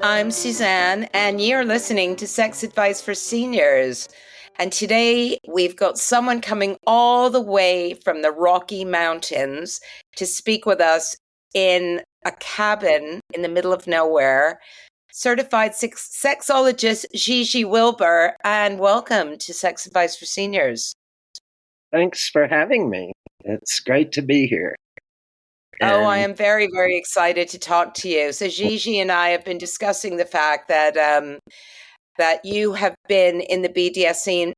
I'm Suzanne, and you're listening to Sex Advice for Seniors. And today we've got someone coming all the way from the Rocky Mountains to speak with us in a cabin in the middle of nowhere. Certified sexologist Gigi Wilburis, and welcome to Sex Advice for Seniors. Thanks for having me. It's great to be here. I am very, very excited to talk to you. So Gigi and I have been discussing the fact that that you have been in the BDSM,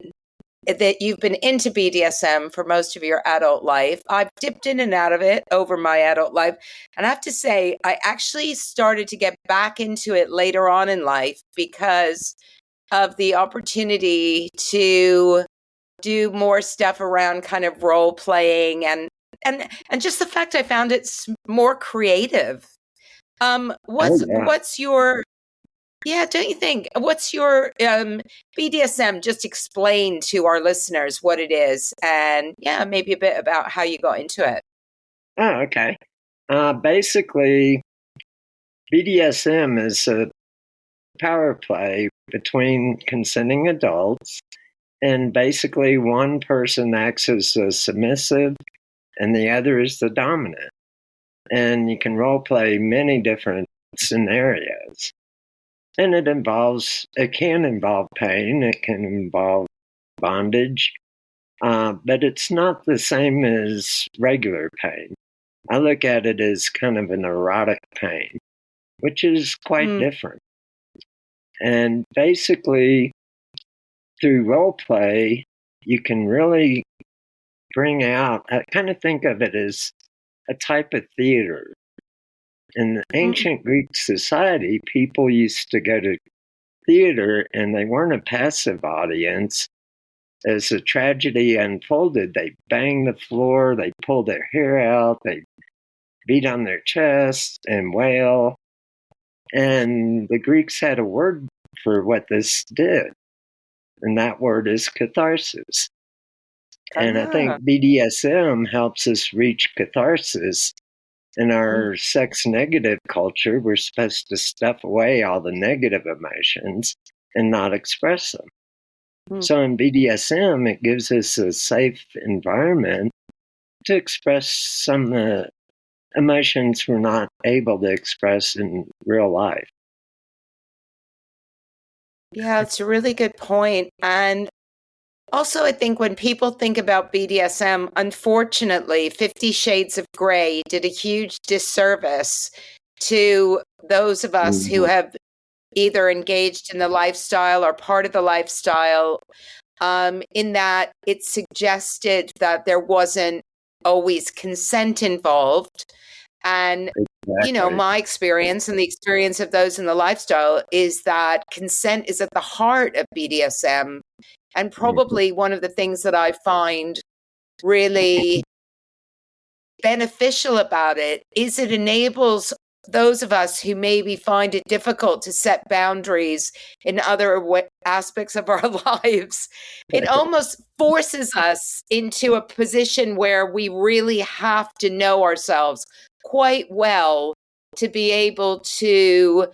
that you've been into BDSM for most of your adult life. I've dipped in and out of it over my adult life. And I have to say, I actually started to get back into it later on in life because of the opportunity to do more stuff around kind of role playing and just the fact I found it more creative. What's your, don't you think? What's your BDSM? Just explain to our listeners what it is, and maybe a bit about how you got into it. Oh, okay. Basically, BDSM is a power play between consenting adults, and basically one person acts as a submissive and the other is the dominant. And you can role play many different scenarios. And it can involve pain, it can involve bondage, but it's not the same as regular pain. I look at it as kind of an erotic pain, which is quite different. And basically, through role play, you can really bring out, I kind of think of it as a type of theater. In ancient Greek society, people used to go to theater and they weren't a passive audience. As a tragedy unfolded, they banged the floor, they pulled their hair out, they beat on their chest and wail. And the Greeks had a word for what this did, and that word is catharsis. And I think BDSM helps us reach catharsis. In our sex negative culture, we're supposed to stuff away all the negative emotions and not express them. So in BDSM, it gives us a safe environment to express some of the emotions we're not able to express in real life. Yeah, it's a really good point. And also, I think when people think about BDSM, unfortunately, 50 Shades of Grey did a huge disservice to those of us who have either engaged in the lifestyle or part of the lifestyle, in that it suggested that there wasn't always consent involved. And, my experience and the experience of those in the lifestyle is that consent is at the heart of BDSM. And probably one of the things that I find really beneficial about it is it enables those of us who maybe find it difficult to set boundaries in other aspects of our lives. It almost forces us into a position where we really have to know ourselves quite well to be able to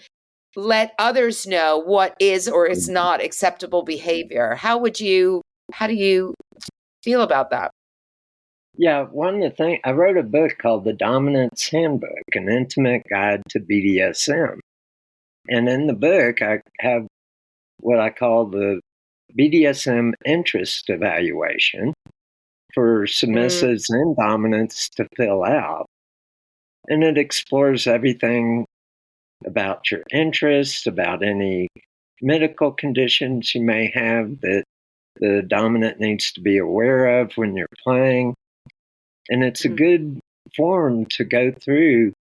let others know what is or is not acceptable behavior. How do you feel about that? Yeah, one of the things, I wrote a book called The Dominance Handbook, an intimate guide to BDSM. And in the book, I have what I call the BDSM interest evaluation for submissives and dominants to fill out. And it explores everything about your interests, about any medical conditions you may have that the dominant needs to be aware of when you're playing. And it's a good form to go through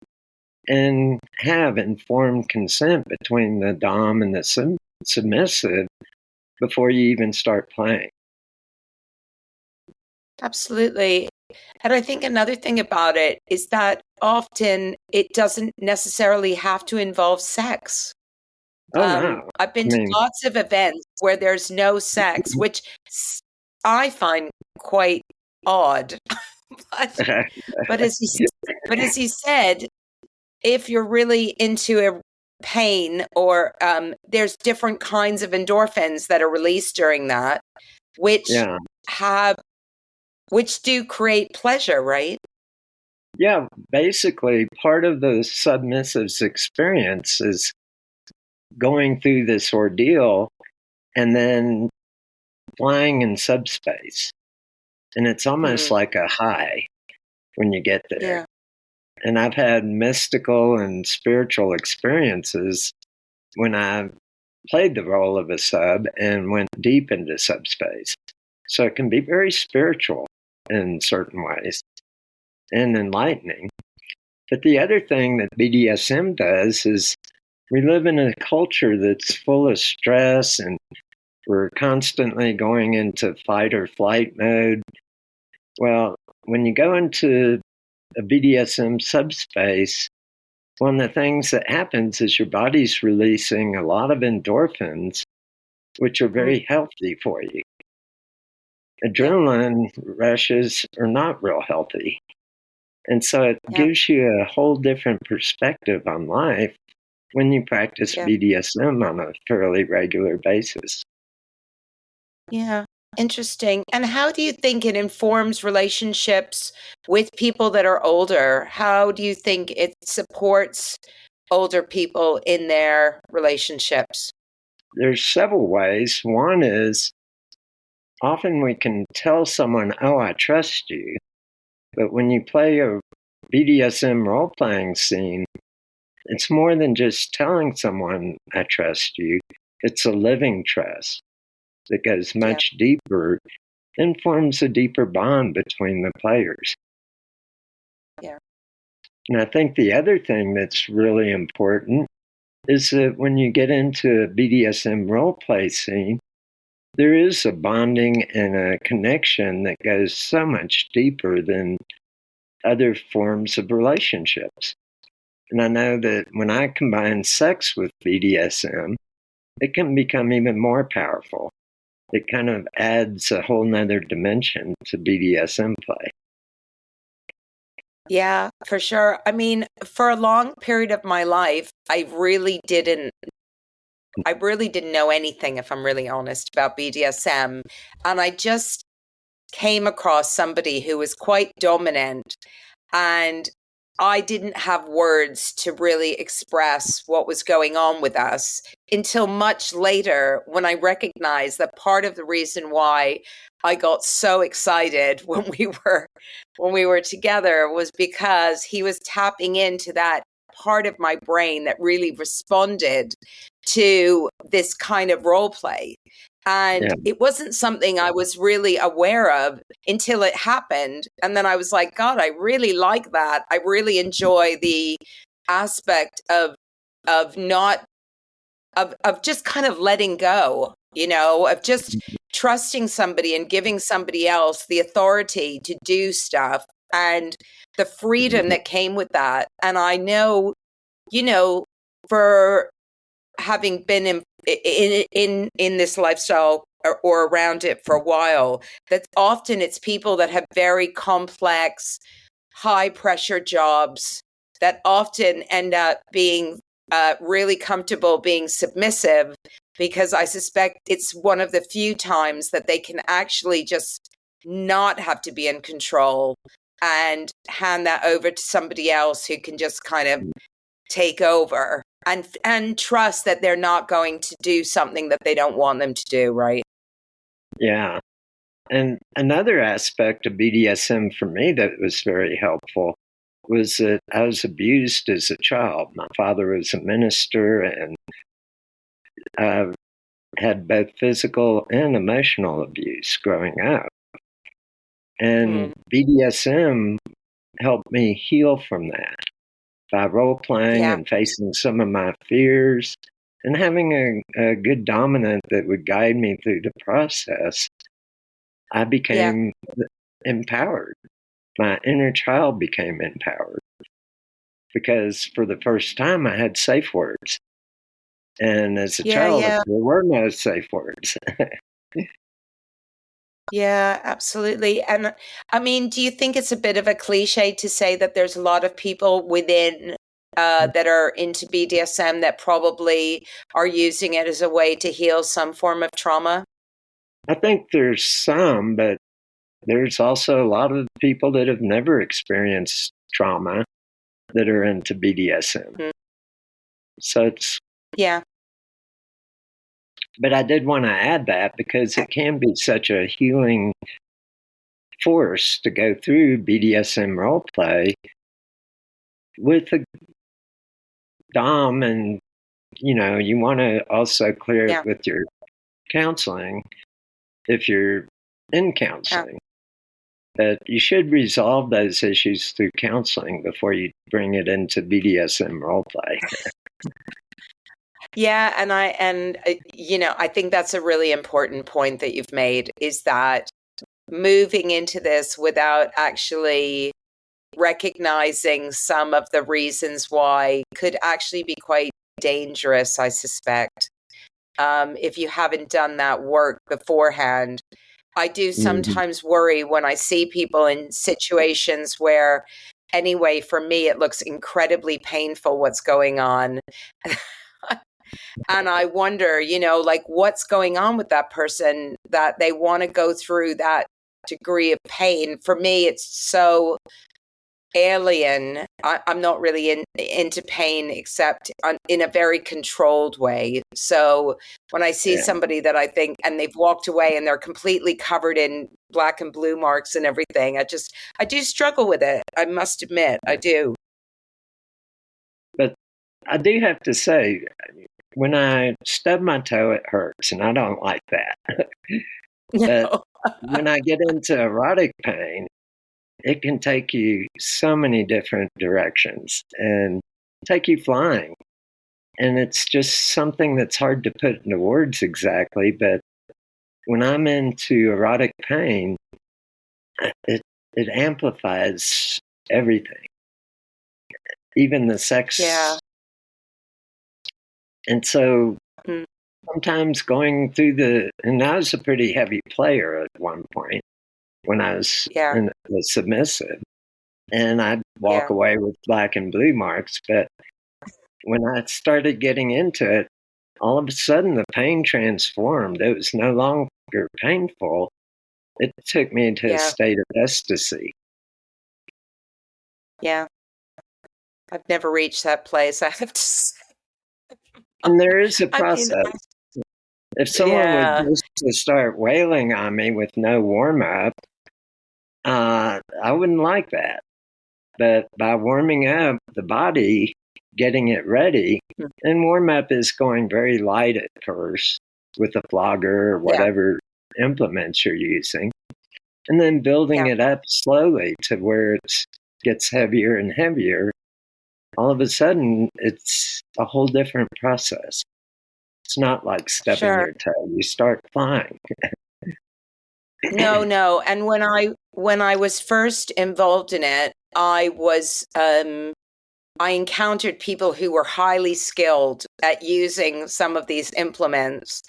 and have informed consent between the dom and the submissive before you even start playing. Absolutely. And I think another thing about it is that often it doesn't necessarily have to involve sex. No. I've been to lots of events where there's no sex, which I find quite odd. but as you said, if you're really into pain, or there's different kinds of endorphins that are released during that, which do create pleasure, right? Yeah, basically, part of the submissive's experience is going through this ordeal and then flying in subspace. And it's almost like a high when you get there. Yeah. And I've had mystical and spiritual experiences when I played the role of a sub and went deep into subspace. So it can be very spiritual in certain ways and enlightening. But the other thing that BDSM does is we live in a culture that's full of stress, and we're constantly going into fight or flight mode. Well, when you go into a BDSM subspace, one of the things that happens is your body's releasing a lot of endorphins, which are very healthy for you. Adrenaline rushes are not real healthy. And so it gives you a whole different perspective on life when you practice BDSM on a fairly regular basis. Yeah, interesting. And how do you think it informs relationships with people that are older? How do you think it supports older people in their relationships? There's several ways. One is often we can tell someone, oh, I trust you. But when you play a BDSM role-playing scene, it's more than just telling someone, I trust you. It's a living trust that goes much deeper and forms a deeper bond between the players. Yeah. And I think the other thing that's really important is that when you get into a BDSM role-play scene, there is a bonding and a connection that goes so much deeper than other forms of relationships. And I know that when I combine sex with BDSM, it can become even more powerful. It kind of adds a whole nother dimension to BDSM play. Yeah, for sure. I mean, for a long period of my life, I really didn't know anything, if I'm really honest, about BDSM. And I just came across somebody who was quite dominant, and I didn't have words to really express what was going on with us until much later, when I recognized that part of the reason why I got so excited when we were together was because he was tapping into that part of my brain that really responded to this kind of role play. And it wasn't something I was really aware of until it happened. And then I was like, God, I really like that. I really enjoy the aspect of not of just kind of letting go, of just trusting somebody and giving somebody else the authority to do stuff, and the freedom that came with that. And I know, for having been in this lifestyle or around it for a while, that often it's people that have very complex, high pressure jobs that often end up being really comfortable being submissive, because I suspect it's one of the few times that they can actually just not have to be in control and hand that over to somebody else who can just kind of take over and trust that they're not going to do something that they don't want them to do, right? Yeah. And another aspect of BDSM for me that was very helpful was that I was abused as a child. My father was a minister, and I had both physical and emotional abuse growing up. And BDSM helped me heal from that by role-playing and facing some of my fears and having a good dominant that would guide me through the process. I became empowered. My inner child became empowered because for the first time I had safe words. And as a child, there were no safe words. Yeah, absolutely. And I mean, do you think it's a bit of a cliche to say that there's a lot of people within that are into BDSM that probably are using it as a way to heal some form of trauma? I think there's some, but there's also a lot of people that have never experienced trauma that are into BDSM. Mm-hmm. So it's... Yeah. But I did want to add that because it can be such a healing force to go through BDSM role play with a Dom, and you want to also clear it with your counseling if you're in counseling. But you should resolve those issues through counseling before you bring it into BDSM role play. Yeah, and I think that's a really important point that you've made, is that moving into this without actually recognizing some of the reasons why could actually be quite dangerous, I suspect, if you haven't done that work beforehand. I do sometimes worry when I see people in situations where, anyway, for me, it looks incredibly painful what's going on. And I wonder, what's going on with that person that they want to go through that degree of pain. For me, it's so alien. I'm not really into pain except in a very controlled way. So when I see somebody that I think, and they've walked away and they're completely covered in black and blue marks and everything, I do struggle with it. I must admit, I do. But I do have to say, when I stub my toe, it hurts, and I don't like that. But when I get into erotic pain, it can take you so many different directions and take you flying. And it's just something that's hard to put into words exactly. But when I'm into erotic pain, it amplifies everything, even the sex. Yeah. And so sometimes going through and I was a pretty heavy player at one point when I was submissive, and I'd walk away with black and blue marks. But when I started getting into it, all of a sudden the pain transformed. It was no longer painful. It took me to a state of ecstasy. Yeah. I've never reached that place, I have to say. And there is a process. If someone would just start wailing on me with no warm-up, I wouldn't like that. But by warming up the body, getting it ready, and warm-up is going very light at first with a flogger or whatever implements you're using, and then building it up slowly to where it gets heavier and heavier. All of a sudden, it's a whole different process. It's not like stubbing your toe. You start flying. No. And when I was first involved in it, I encountered people who were highly skilled at using some of these implements.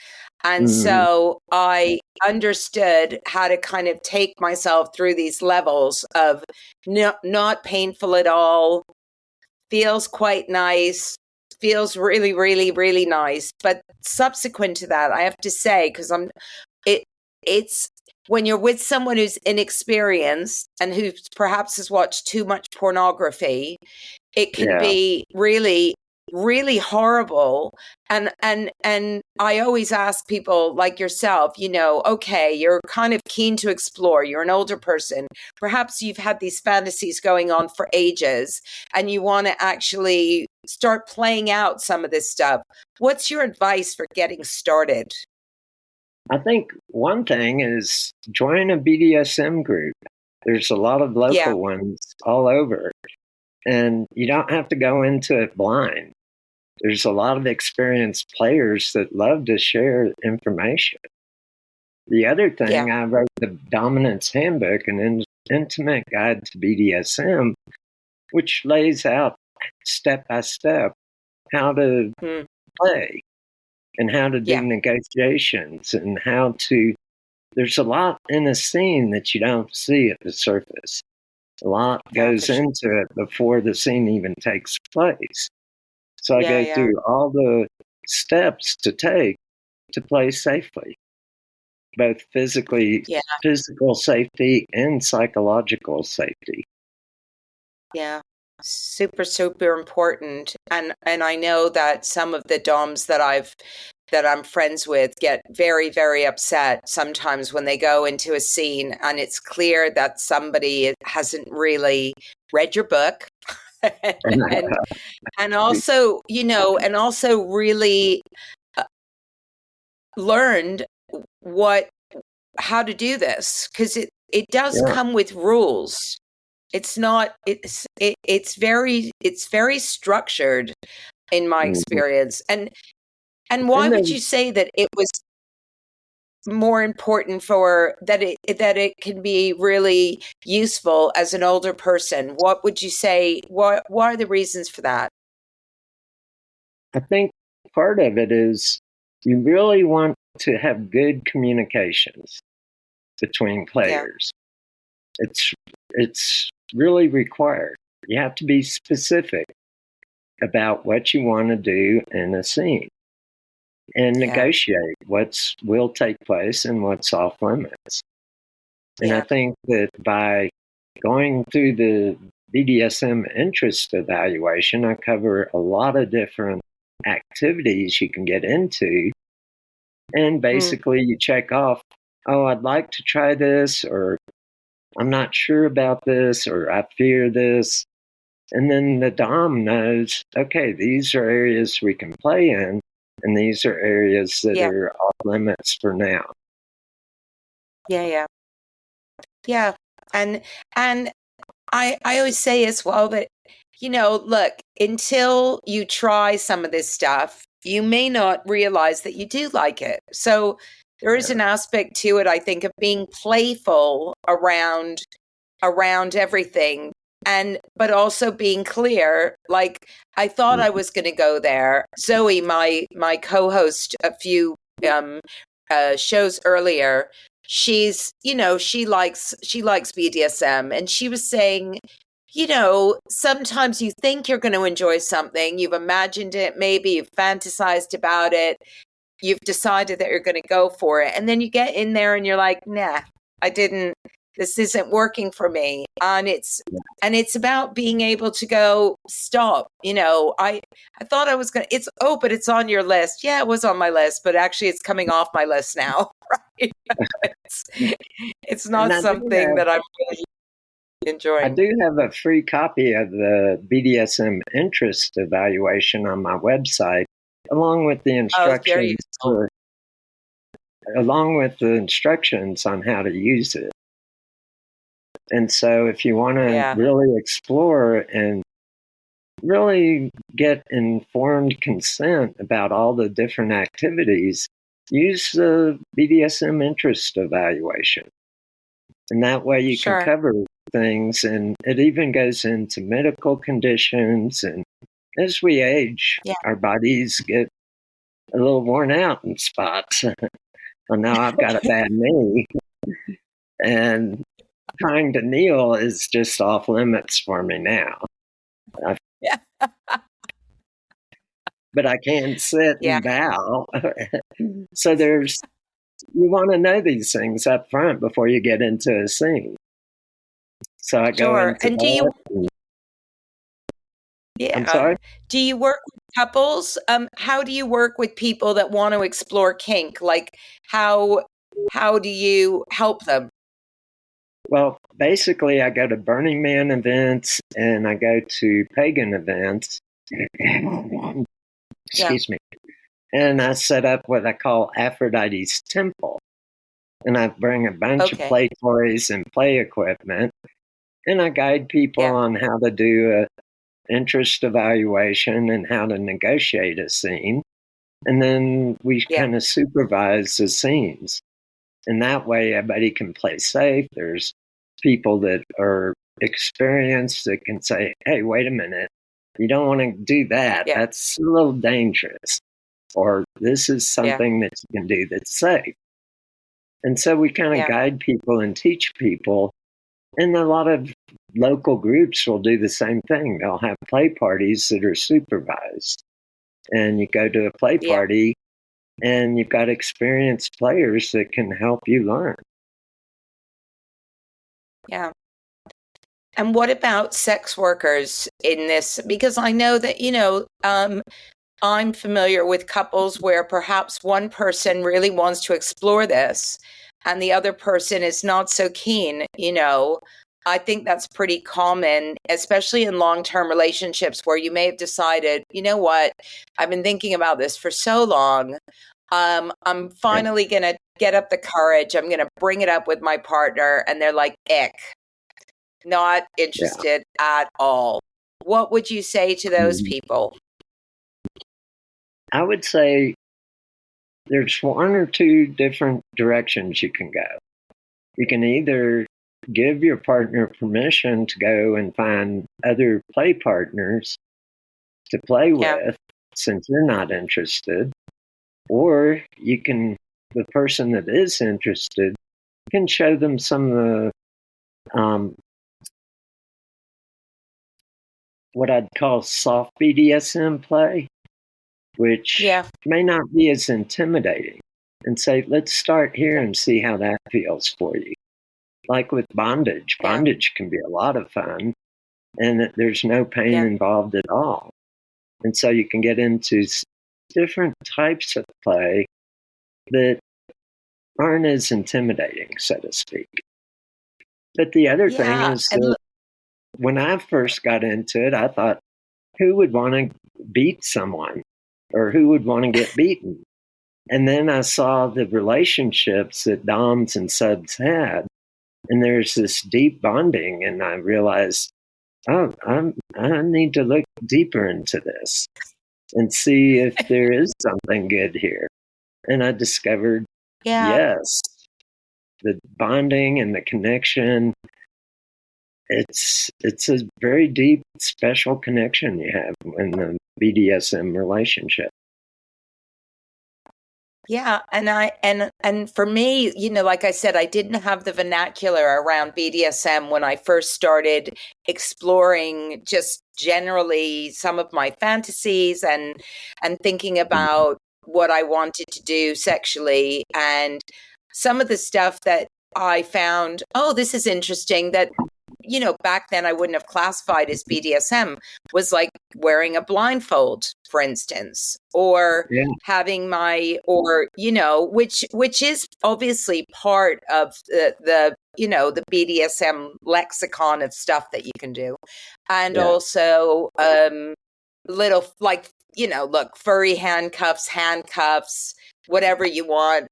And so I understood how to kind of take myself through these levels of not painful at all, feels quite nice, feels really, really, really nice. But subsequent to that, I have to say, because it's when you're with someone who's inexperienced and who perhaps has watched too much pornography, it can be really, really horrible. And I always ask people like yourself, okay, you're kind of keen to explore. You're an older person. Perhaps you've had these fantasies going on for ages and you want to actually start playing out some of this stuff. What's your advice for getting started? I think one thing is join a BDSM group. There's a lot of local ones all over, and you don't have to go into it blind. There's a lot of experienced players that love to share information. The other thing, I wrote the Dominance Handbook, an intimate guide to BDSM, which lays out step by step how to play and how to do negotiations and how to... There's a lot in a scene that you don't see at the surface. A lot goes into it before the scene even takes place. So I go through all the steps to take to play safely, both physical safety and psychological safety. Yeah. Super, super important. And I know that some of the DOMs that I'm friends with get very, very upset sometimes when they go into a scene and it's clear that somebody hasn't really read your book and also, and also really learned how to do this, because it does come with rules. It's not, it's very structured in my experience. And why would you say that it was more important for that it can be really useful as an older person? What would you say? What are the reasons for that? I think part of it is you really want to have good communications between players. It's really required. You have to be specific about what you want to do in a scene and negotiate what will take place and what's off limits. And I think that by going through the BDSM interest evaluation, I cover a lot of different activities you can get into. And basically you check off, oh, I'd like to try this, or I'm not sure about this, or I fear this. And then the Dom knows, okay, these are areas we can play in, and these are areas that are off limits for now. Yeah. And I always say as well that, look, until you try some of this stuff, you may not realize that you do like it. So there is an aspect to it, I think, of being playful around everything, but also being clear. Like, I thought I was going to go there. Zoe, my co-host a few shows earlier, she's, she likes BDSM, and she was saying, sometimes you think you're going to enjoy something, you've imagined it, maybe you've fantasized about it, you've decided that you're going to go for it, and then you get in there and you're like, nah, this isn't working for me. And it's about being able to go, stop. I thought I was going to, but it's on your list. Yeah, it was on my list, but actually it's coming off my list now. Right? It's not something that I'm really enjoying. I do have a free copy of the BDSM interest evaluation on my website, along with the instructions on how to use it. And so if you want to really explore and really get informed consent about all the different activities, use the BDSM interest evaluation. And that way you can cover things, and it even goes into medical conditions. And as we age, our bodies get a little worn out in spots. Well, now I've got a bad knee, and trying to kneel is just off limits for me now. But I can sit and bow. So you want to know these things up front before you get into a scene. So I go into and do you? I'm sorry? Do you work with couples? How do you work with people that want to explore kink? Like, how do you help them? Well, basically, I go to Burning Man events and I go to pagan events. Excuse me. And I set up what I call Aphrodite's Temple. And I bring a bunch of play toys and play equipment. And I guide people on how to do a interest evaluation and how to negotiate a scene. And then we kind of supervise the scenes. And that way everybody can play safe. There's people that are experienced that can say, hey, wait a minute, you don't want to do that. That's a little dangerous. Or this is something that you can do that's safe. And so we kind of guide people and teach people And a lot of local groups will do the same thing. They'll have play parties that are supervised. And you go to a play Yeah. party and you've got experienced players that can help you learn. Yeah. And what about sex workers in this? Because I know that, I'm familiar with couples where perhaps one person really wants to explore this and the other person is not so keen, I think that's pretty common, especially in long-term relationships where you may have decided, you know what, I've been thinking about this for so long. I'm finally going to get up the courage. I'm going to bring it up with my partner. And they're like, ick, not interested at all. What would you say to those people? I would say there's one or two different directions you can go. You can either give your partner permission to go and find other play partners to play with, since you're not interested, or the person that is interested can show them some of the what I'd call soft BDSM play, which may not be as intimidating, and say, let's start here and see how that feels for you. Like with bondage, bondage can be a lot of fun, and there's no pain involved at all. And so you can get into different types of play that aren't as intimidating, so to speak. But the other thing is that when I first got into it, I thought, who would want to beat someone or who would want to get beaten? And then I saw the relationships that doms and subs had, and there's this deep bonding, and I realized, I need to look deeper into this and see if there is something good here. And I discovered, yes, the bonding and the connection, it's a very deep, special connection you have in the BDSM relationship. Yeah, and for me, like I said, I didn't have the vernacular around BDSM when I first started exploring just generally some of my fantasies and thinking about what I wanted to do sexually, and some of the stuff that I found, oh, this is interesting, that back then I wouldn't have classified as BDSM, was like wearing a blindfold, for instance, or having which is obviously part of the BDSM lexicon of stuff that you can do. And also little, like, look, furry handcuffs, whatever you want,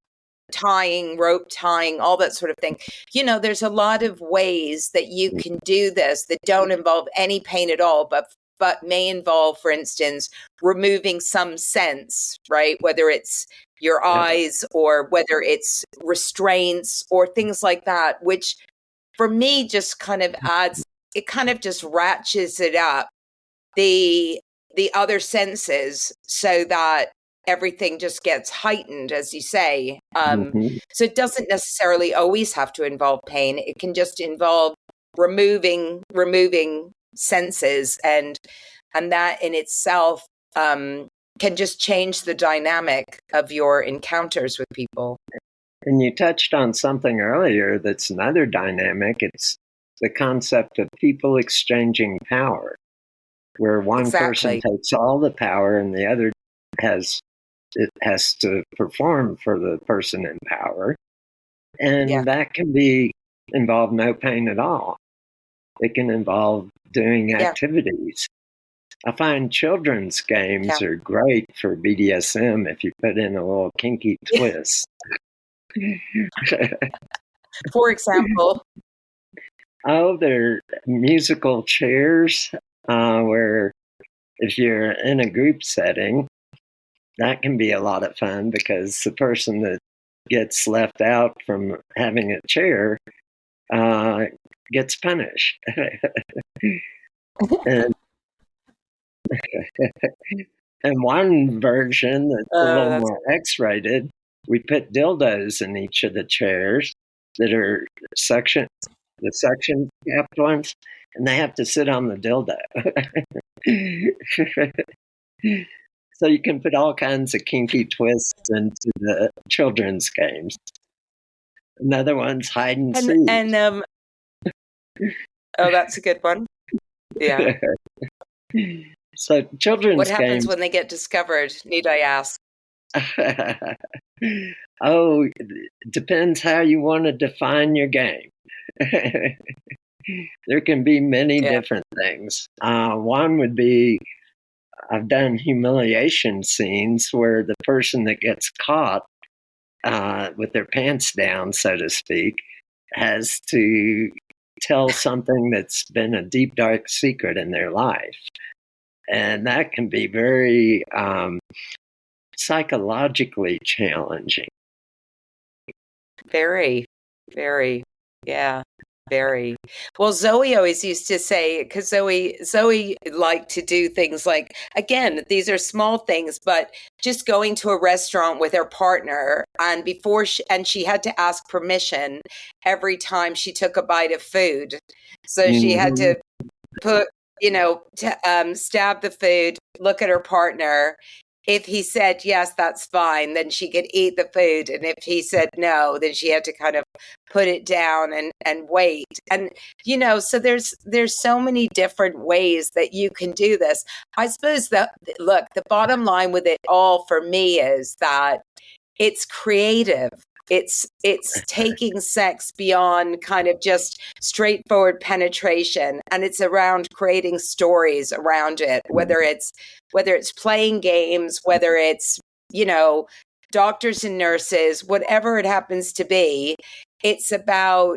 rope tying, all that sort of thing. There's a lot of ways that you can do this that don't involve any pain at all, but may involve, for instance, removing some sense, right? Whether it's your eyes or whether it's restraints or things like that, which for me just kind of just ratchets it up, the other senses, so that everything just gets heightened, as you say. So it doesn't necessarily always have to involve pain. It can just involve removing senses, and that in itself can just change the dynamic of your encounters with people. And you touched on something earlier that's another dynamic. It's the concept of people exchanging power, where one person takes all the power and the other has to perform for the person in power. And that can involve no pain at all. It can involve doing activities. I find children's games are great for BDSM if you put in a little kinky twist. For example? Oh, they're musical chairs, where if you're in a group setting, that can be a lot of fun, because the person that gets left out from having a chair gets punished. and one version that's a little more X-rated, we put dildos in each of the chairs that are the suction capped ones, and they have to sit on the dildo. So you can put all kinds of kinky twists into the children's games. Another one's hide and seek. Oh, that's a good one. Yeah. So children's What happens games, when they get discovered, need I ask? oh, depends how you want to define your game. There can be many different things. One would be, I've done humiliation scenes where the person that gets caught with their pants down, so to speak, has to tell something that's been a deep, dark secret in their life. And that can be very psychologically challenging. Very, very, yeah, very. Well, Zoe always used to say, because Zoe liked to do things like, again, these are small things, but just going to a restaurant with her partner, and she had to ask permission every time she took a bite of food. So she had to put, stab the food, look at her partner. If he said, yes, that's fine, then she could eat the food. And if he said no, then she had to kind of put it down and wait. And, so there's so many different ways that you can do this. I suppose the bottom line with it all for me is that it's creative. It's taking sex beyond kind of just straightforward penetration, and it's around creating stories around it, whether it's playing games, whether it's, doctors and nurses, whatever it happens to be. It's about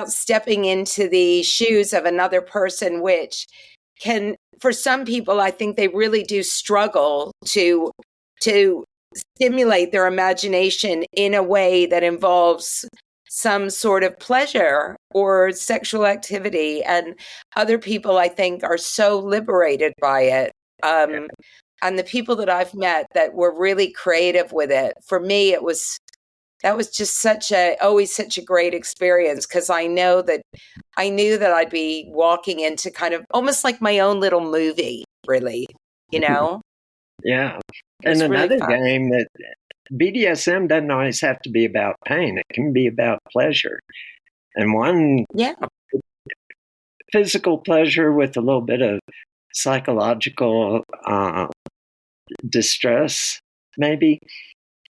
stepping into the shoes of another person, which can, for some people, I think they really do struggle to stimulate their imagination in a way that involves some sort of pleasure or sexual activity. And other people, I think, are so liberated by it. And the people that I've met that were really creative with it, for me, that was just always such a great experience, because I knew that I'd be walking into kind of almost like my own little movie, really, Yeah. And another game that BDSM doesn't always have to be about pain. It can be about pleasure. And one physical pleasure with a little bit of psychological distress, maybe.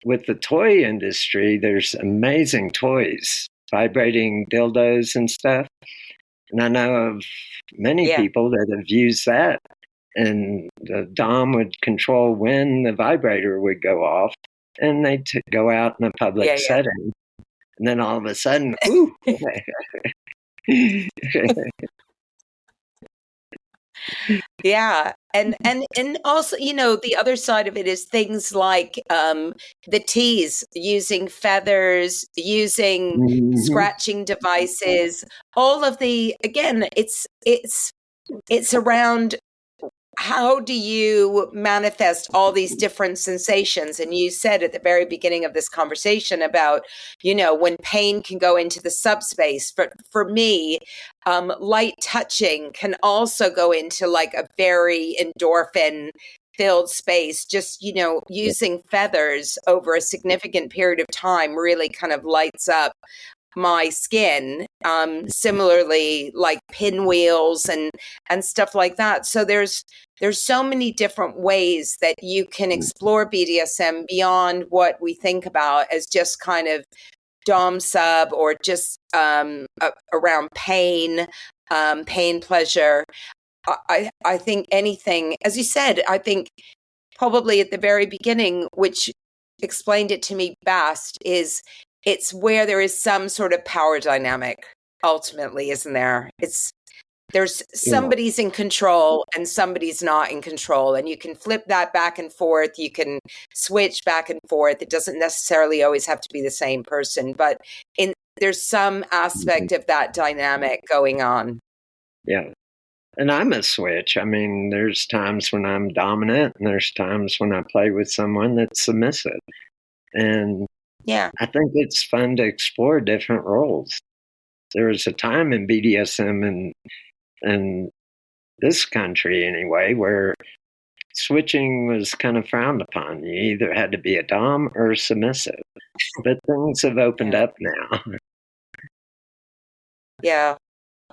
With the toy industry, there's amazing toys, vibrating dildos and stuff. And I know of many people that have used that. And the Dom would control when the vibrator would go off, and they'd go out in a public setting. And then all of a sudden, ooh. Yeah. And also, the other side of it is things like the tease, using feathers, using scratching devices, all of again, it's around how do you manifest all these different sensations? And you said at the very beginning of this conversation about, when pain can go into the subspace. For me, light touching can also go into like a very endorphin filled space. Just, using feathers over a significant period of time really kind of lights up my skin. Similarly, like pinwheels and stuff like that. So there's so many different ways that you can explore BDSM beyond what we think about as just kind of dom sub, or just around pain, pleasure. I think anything, as you said, I think probably at the very beginning, which explained it to me best, is it's where there is some sort of power dynamic, ultimately, isn't there? There's somebody's in control and somebody's not in control, and you can flip that back and forth. You can switch back and forth. It doesn't necessarily always have to be the same person, but there's some aspect of that dynamic going on. Yeah. And I'm a switch. I mean, there's times when I'm dominant, and there's times when I play with someone that's submissive. And I think it's fun to explore different roles. there was a time in BDSM in this country anyway, where switching was kind of frowned upon. You either had to be a dom or submissive. But things have opened up now. Yeah.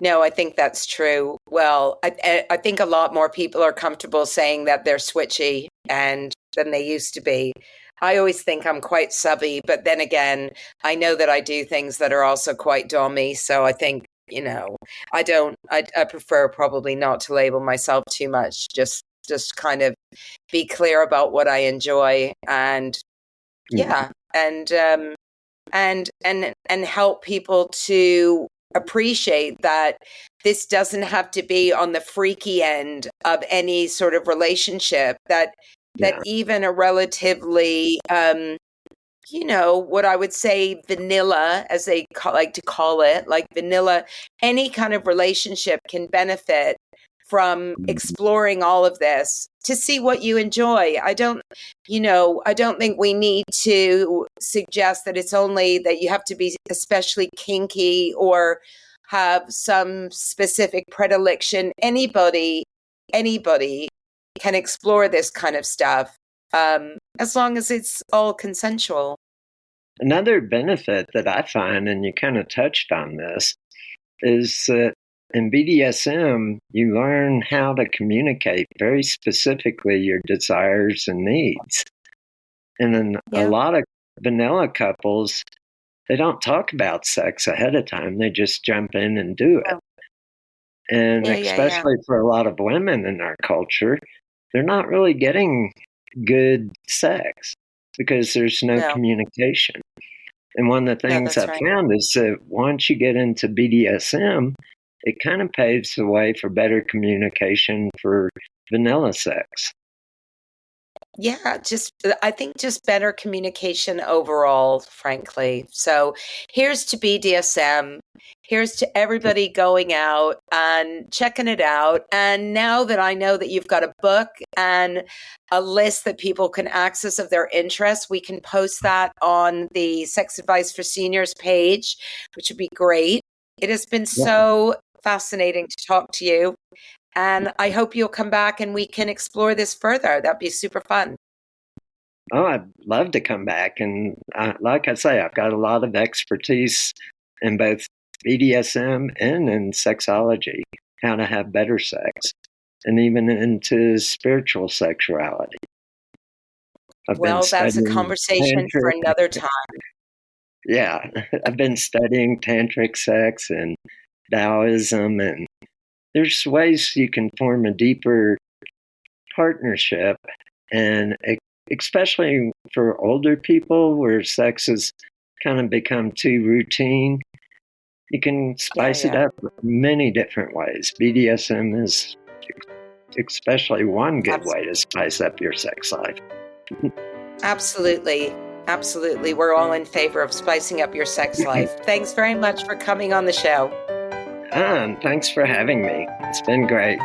No, I think that's true. Well, I think a lot more people are comfortable saying that they're switchy than they used to be. I always think I'm quite subby, but then again, I know that I do things that are also quite dommy. So I think, I prefer probably not to label myself too much. Just kind of be clear about what I enjoy and and help people to appreciate that this doesn't have to be on the freaky end of any sort of relationship, that even a relatively what I would say vanilla, as they like to call it, like vanilla, any kind of relationship can benefit from exploring all of this to see what you enjoy. I don't think we need to suggest that it's only that you have to be especially kinky or have some specific predilection. Anybody can explore this kind of stuff, as long as it's all consensual. Another benefit that I find, and you kind of touched on this, is that in BDSM, you learn how to communicate very specifically your desires and needs. And then a lot of vanilla couples, they don't talk about sex ahead of time. They just jump in and do it. And especially for a lot of women in our culture, they're not really getting good sex because there's no communication. And one of the things I've found is that once you get into BDSM, it kind of paves the way for better communication for vanilla sex. Yeah, I think just better communication overall, frankly. So here's to BDSM. Here's to everybody going out and checking it out. And now that I know that you've got a book and a list that people can access of their interests, we can post that on the Sex Advice for Seniors page, which would be great. It has been so fascinating to talk to you. And I hope you'll come back and we can explore this further. That'd be super fun. Oh, I'd love to come back. And like I say, I've got a lot of expertise in both BDSM and in sexology, how to have better sex, and even into spiritual sexuality. That's a conversation for another time. Yeah, I've been studying tantric sex and Taoism, and there's ways you can form a deeper partnership, and especially for older people where sex has kind of become too routine, you can spice it up many different ways. BDSM is especially one good way to spice up your sex life. Absolutely. Absolutely. We're all in favor of spicing up your sex life. Thanks very much for coming on the show. And thanks for having me. It's been great.